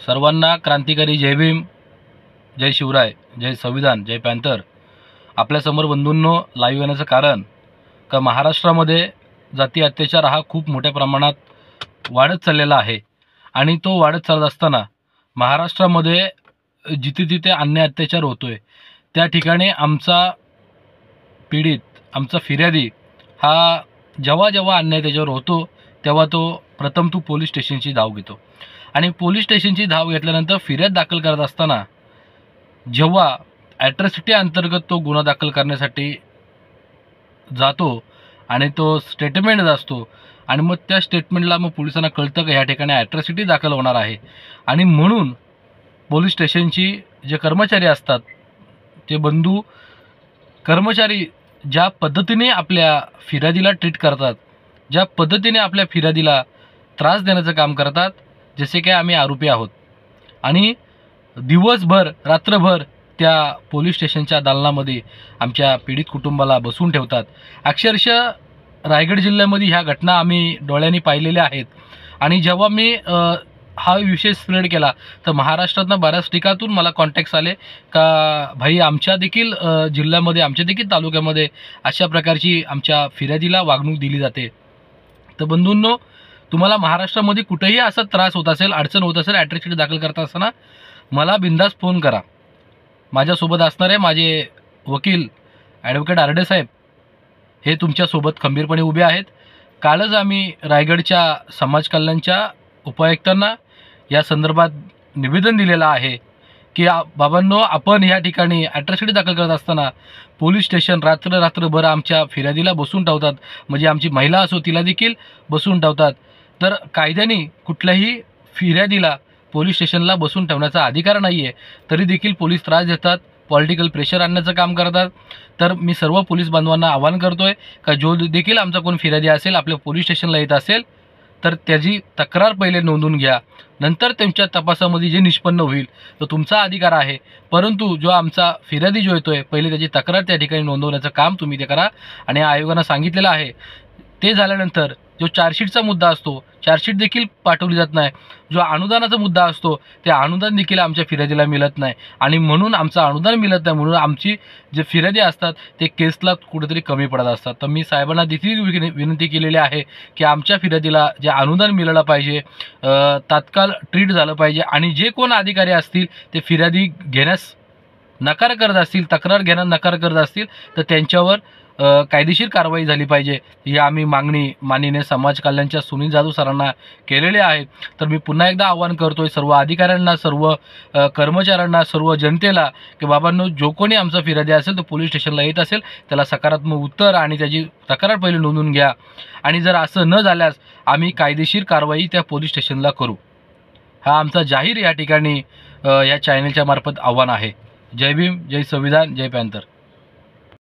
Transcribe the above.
सर्वांना क्रांतिकारी जय भीम, जय शिवराय, जय संविधान, जय पॅन्थर। आपल्यासमोर बंधूंनो लाईव्ह येण्याचं कारण का महाराष्ट्रामध्ये जाती अत्याचार हा खूप मोठ्या प्रमाणात वाढत चाललेला आहे आणि तो वाढत चालत असताना महाराष्ट्रामध्ये जिथे जिथे अन्याय अत्याचार होतोय त्या ठिकाणी आमचा पीडित, आमचा फिर्यादी हा जेव्हा जेव्हा अन्याय त्याच्यावर होतो तेव्हा तो प्रथम पोलीस स्टेशनची धाव घेतो आणि पोलीस स्टेशनची धाव घेतल्यानंतर फिर्याद दाखल करत असताना जेव्हा ॲट्रॉसिटी अंतर्गत तो गुन्हा दाखल करण्यासाठी जातो आणि तो स्टेटमेंट असतो आणि मग त्या स्टेटमेंटला मग पोलिसांना कळतं की ह्या ठिकाणी ॲट्रॉसिटी दाखल होणार आहे आणि म्हणून पोलीस स्टेशनची जे कर्मचारी असतात ते बंधू कर्मचारी ज्या पद्धतीने आपल्या फिर्यादीला ट्रीट करतात, ज्या पद्धतीने आपल्या फिर्यादीला त्रास देण्याचं काम करतात, जसे की आम्ही आरोपी आहोत आणि दिवसभर रात्रभर त्या पोलीस स्टेशनच्या दालनामध्ये आमच्या पीडित कुटुंबाला बसवून ठेवतात। अक्षरशः रायगड जिल्ह्यामध्ये ह्या घटना आम्ही डोळ्यांनी पाहिलेल्या आहेत आणि जेव्हा मी हा विषय स्प्रेड केला तर महाराष्ट्रातनं बऱ्याच ठिकाणातून मला कॉन्टॅक्ट्स आले का भाई आमच्या देखील जिल्ह्यामध्ये, आमच्या देखील तालुक्यामध्ये अशा प्रकारची आमच्या फिर्यादीला वागणूक दिली जाते। तर बंधूंनो, तुम्हाला महाराष्ट्रामध्ये कुठेही असा त्रास होत असेल, अडचण होत असेल, ॲट्रॉसिटी दाखल करत असताना मला बिंदास फोन करा। माझ्यासोबत असणारे माझे वकील ॲडव्होकेट आरडे साहेब हे तुमच्यासोबत खंबीरपणे उभे आहेत। कालच आम्ही रायगडच्या समाज कल्याणच्या उपायुक्तांना या संदर्भात निवेदन दिलेलं आहे की बाबांनो, आपण ह्या ठिकाणी ॲट्रॉसिटी दाखल करत असताना पोलीस स्टेशन रात्रभर आमच्या फिर्यादीला बसून ठेवतात, म्हणजे आमची महिला असो तिला देखील बसून ठेवतात। तर कायद्याने कुठल्याही फिर्यादीला पोलीस स्टेशनला बसून ठेवण्याचा अधिकार नाही आहे, तरी देखील पोलीस त्रास देतात, पॉलिटिकल प्रेशर आणण्याचं काम करतात। तर मी सर्व पोलीस बांधवांना आवाहन करतोय का जो देखील आमचा कोण फिर्यादी असेल आपल्या पोलीस स्टेशनला येत असेल तर त्याची तक्रार पहिले नोंदवून घ्या, नंतर त्यांच्या तपासामध्ये जे निष्पन्न होईल तो तुमचा अधिकार आहे, परंतु जो आमचा फिर्यादी जो येतोय पहिले त्याची तक्रार त्या ठिकाणी नोंदवण्याचं काम तुम्ही ते करा। आणि आयोगानं सांगितलेलं आहे ते झाल्यानंतर जो चार्जशीटचा मुद्दा असतो, चार्जशीट देखील पाठवली जात नाही, जो अनुदानाचा मुद्दा असतो ते अनुदान देखील आमच्या फिर्यादीला मिळत नाही आणि म्हणून आमचं अनुदान मिळत नाही, म्हणून आमची जे फिर्यादी असतात ते केसला कुठेतरी कमी पडत असतात। तर मी साहेबांना देखील विनंती केलेली आहे की आमच्या फिर्यादीला जे अनुदान मिळालं पाहिजे, तात्काळ ट्रीट झालं पाहिजे आणि जे कोण अधिकारी असतील ते फिर्यादी घेण्यास नकार करत असतील, तक्रार घेण्यास नकार करत असतील तर त्यांच्यावर कायदेशीर कारवाई झाली पाहिजे, ही आम्ही मागणी माननीय समाज कल्याणच्या सुनील जाधव सरांना केलेली आहे। तर मी पुन्हा एकदा आवाहन करतोय सर्व अधिकाऱ्यांना, सर्व कर्मचाऱ्यांना, सर्व जनतेला की बाबांनो, जो कोणी आमचा फिर्यादी असेल तो पोलीस स्टेशनला येत असेल त्याला सकारात्मक उत्तर आणि त्याची तक्रार पहिले नोंदवून घ्या आणि जर असं न झाल्यास आम्ही कायदेशीर कारवाई त्या पोलीस स्टेशनला करू। हा आमचा जाहीर या ठिकाणी या चॅनलच्या मार्फत आव्हान आहे। जय भीम, जय संविधान, जय पॅन्थर।